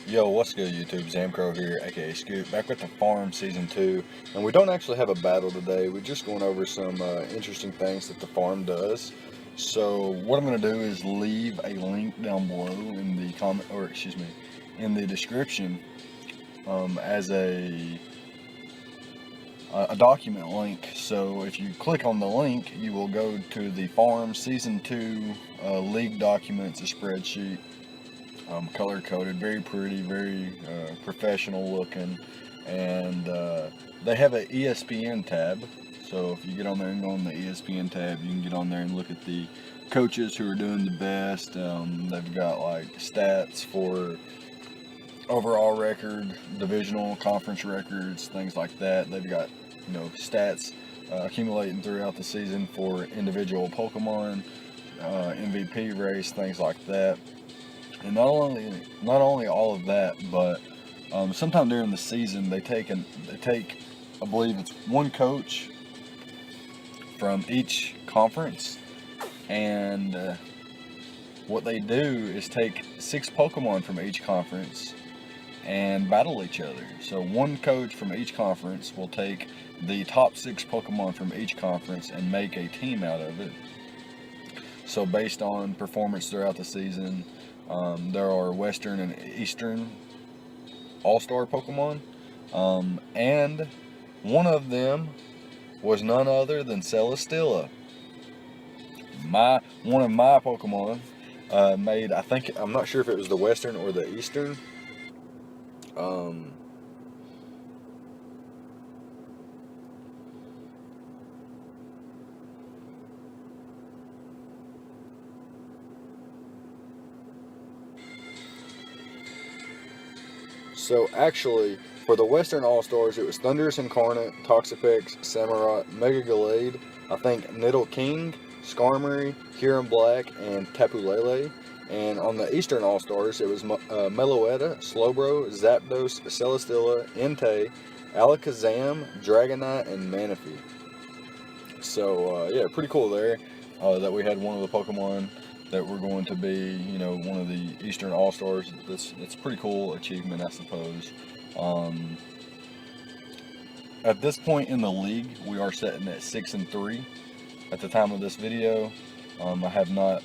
Yo, what's good YouTube? ZAMCRO here, aka Scoot, back with the F.A.R.M Season 2. And we don't actually have a battle today. We're just going over some interesting things that the F.A.R.M does. So what I'm going to do is leave a link down below in the comment, or excuse me, in the description as a document link. So if you click on the link, you will go to the F.A.R.M Season 2 league documents, a spreadsheet. Color coded, very pretty, very professional looking, and they have an ESPN tab. So if you get on there and go on the ESPN tab, you can get on there and look at the coaches who are doing the best. They've got like stats for overall record, divisional, conference records, things like that. They've got stats accumulating throughout the season for individual Pokemon, MVP race, things like that. And not only all of that, but sometime during the season they take, I believe it's one coach from each conference, and what they do is take 6 Pokemon from each conference and battle each other. So one coach from each conference will take the top 6 Pokemon from each conference and make a team out of it. So based on performance throughout the season, there are Western and Eastern All-Star Pokemon, and one of them was none other than Celesteela. One of my Pokemon made, I'm not sure if it was the Western or the Eastern. So actually, for the Western All-Stars, it was Thundurus Incarnate, Toxapex, Samurott, Mega Gallade, I think Nidoking, Skarmory, Kyurem Black, and Tapu Lele. And on the Eastern All-Stars, it was Meloetta, Slowbro, Zapdos, Celesteela, Entei, Alakazam, Dragonite, and Manaphy. So yeah, pretty cool there that we had one of the Pokemon that were going to be, one of the Eastern All-Stars. It's a pretty cool achievement, I suppose. At this point in the league, we are sitting at 6-3 at the time of this video. I have not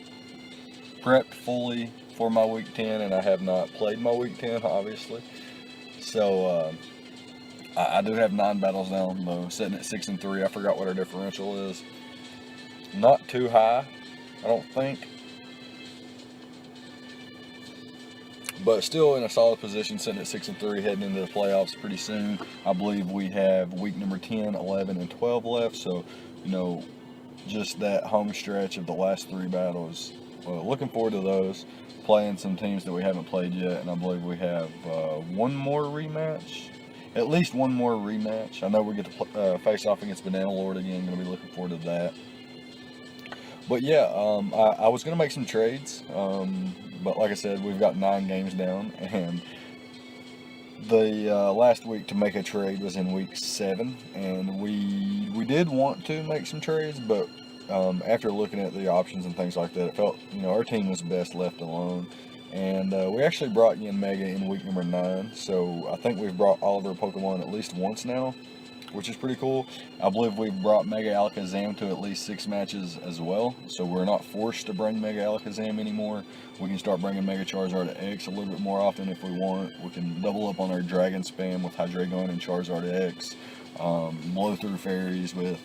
prepped fully for my week 10, and I have not played my week 10, obviously. So I do have 9 battles down, though, sitting at 6-3. I forgot what our differential is. Not too high, I don't think, but still in a solid position, sitting at 6-3, heading into the playoffs pretty soon. I believe we have week number 10, 11, and 12 left, so, just that home stretch of the last 3 battles. Well, looking forward to those, playing some teams that we haven't played yet, and I believe we have one more rematch. At least one more rematch. I know we get to face off against Banana Lord again. Going to be looking forward to that. But yeah, I was going to make some trades, but like I said, we've got 9 games down, and the last week to make a trade was in week 7, and we did want to make some trades, but after looking at the options and things like that, it felt our team was best left alone. And we actually brought Yanmega in week number 9, so I think we've brought all of our Pokemon at least once now, which is pretty cool. I believe we've brought Mega Alakazam to at least 6 matches as well, so we're not forced to bring Mega Alakazam anymore. We can start bringing Mega Charizard X a little bit more often if we want. We can double up on our Dragon spam with Hydreigon and Charizard X, blow through fairies with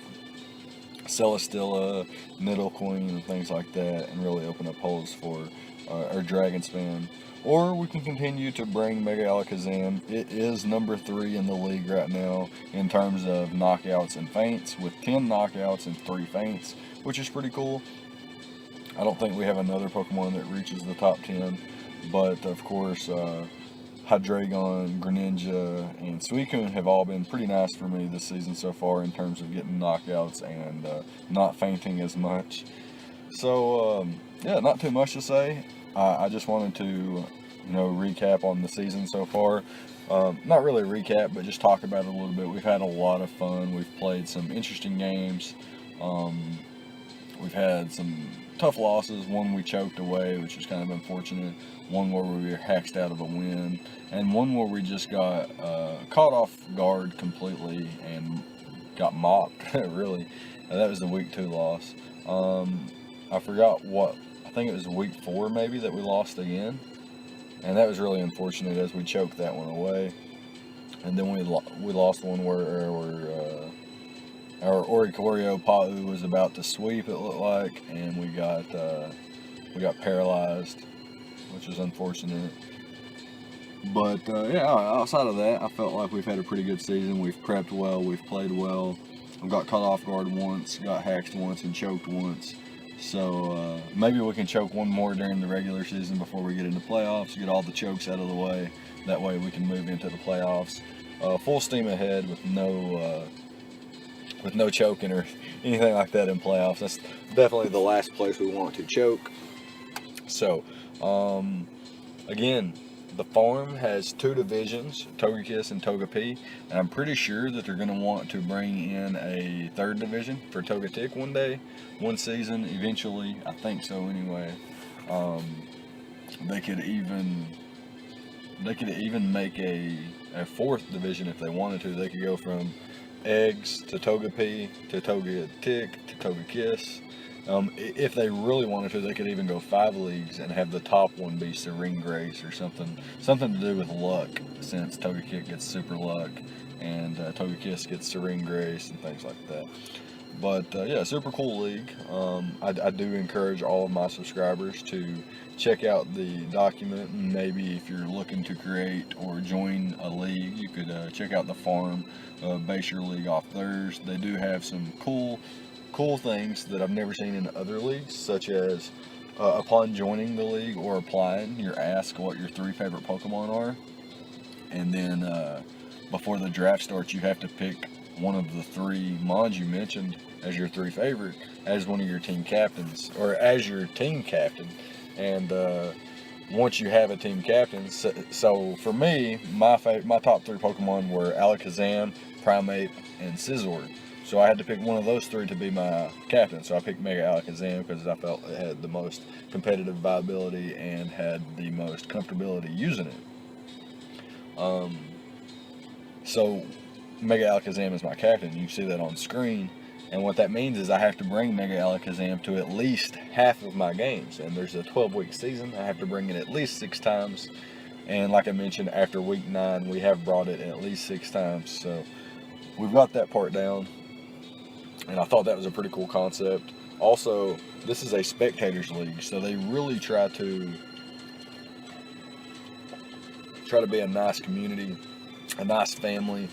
Celesteela, Nidoqueen, and things like that, and really open up holes for our Dragon spam. Or we can continue to bring Mega Alakazam. It is number 3 in the league right now in terms of knockouts and feints, with 10 knockouts and 3 feints, which is pretty cool. I don't think we have another Pokemon that reaches the top 10, but of course, Hydreigon, Greninja, and Suicune have all been pretty nice for me this season so far in terms of getting knockouts and not fainting as much. So, yeah, not too much to say. I just wanted to, recap on the season so far. Not really recap, but just talk about it a little bit. We've had a lot of fun. We've played some interesting games. We've had some tough losses. One we choked away, which was kind of unfortunate. One where we were hacked out of a win, and one where we just got caught off guard completely and got mopped. Really, that was the week 2 loss. I forgot what. I think it was week 4 maybe that we lost again, and that was really unfortunate as we choked that one away. And then we lost one where our Orikorio Pa'u was about to sweep, it looked like, and we got paralyzed, which is unfortunate. But yeah, outside of that, I felt like we've had a pretty good season. We've prepped well, we've played well. I got caught off guard once, got hacked once, and choked once. So maybe we can choke one more during the regular season before we get into playoffs, get all the chokes out of the way. That way we can move into the playoffs full steam ahead with no choking or anything like that in playoffs. That's definitely the last place we want to choke. So, again, the F.A.R.M has 2 divisions, Togekiss and Togepi, and I'm pretty sure that they're going to want to bring in a 3rd division for Togetic one season, eventually. I think so anyway. They could even make a 4th division if they wanted to. They could go from Eggs to Togepi to Togetic to Togekiss. If they really wanted to, they could even go 5 leagues and have the top one be Serene Grace or something to do with luck, since Togekick gets Super Luck and Togekiss gets Serene Grace and things like that. But yeah, super cool league. I do encourage all of my subscribers to check out the document, and maybe if you're looking to create or join a league, you could check out the F.A.R.M. Base your league off theirs. They do have some cool things that I've never seen in other leagues, such as upon joining the league or applying, you're asked what your 3 favorite Pokemon are, and then before the draft starts, you have to pick one of the 3 Mons you mentioned as your 3 favorite as one of your team captains, or as your team captain. And once you have a team captain, so for me, my top 3 Pokemon were Alakazam, Primeape, and Scizor. So I had to pick one of those 3 to be my captain. So I picked Mega Alakazam because I felt it had the most competitive viability and had the most comfortability using it. So Mega Alakazam is my captain. You see that on screen. And what that means is I have to bring Mega Alakazam to at least half of my games. And there's a 12-week season. I have to bring it at least 6 times. And like I mentioned, after week 9, we have brought it at least 6 times. So we've got that part down. And I thought that was a pretty cool concept. Also, this is a spectators league, so they really try to be a nice community, a nice family,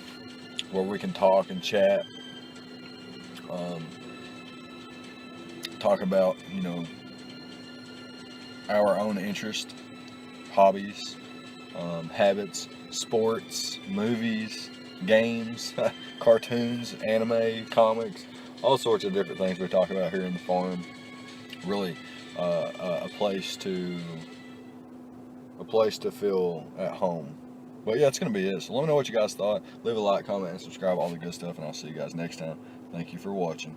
where we can talk and chat, talk about, our own interest, hobbies, habits, sports, movies, games, cartoons, anime, comics, all sorts of different things we talk about here in the F.A.R.M. Really, a place to feel at home. But yeah, it's going to be it. So let me know what you guys thought. Leave a like, comment, and subscribe, all the good stuff, and I'll see you guys next time. Thank you for watching.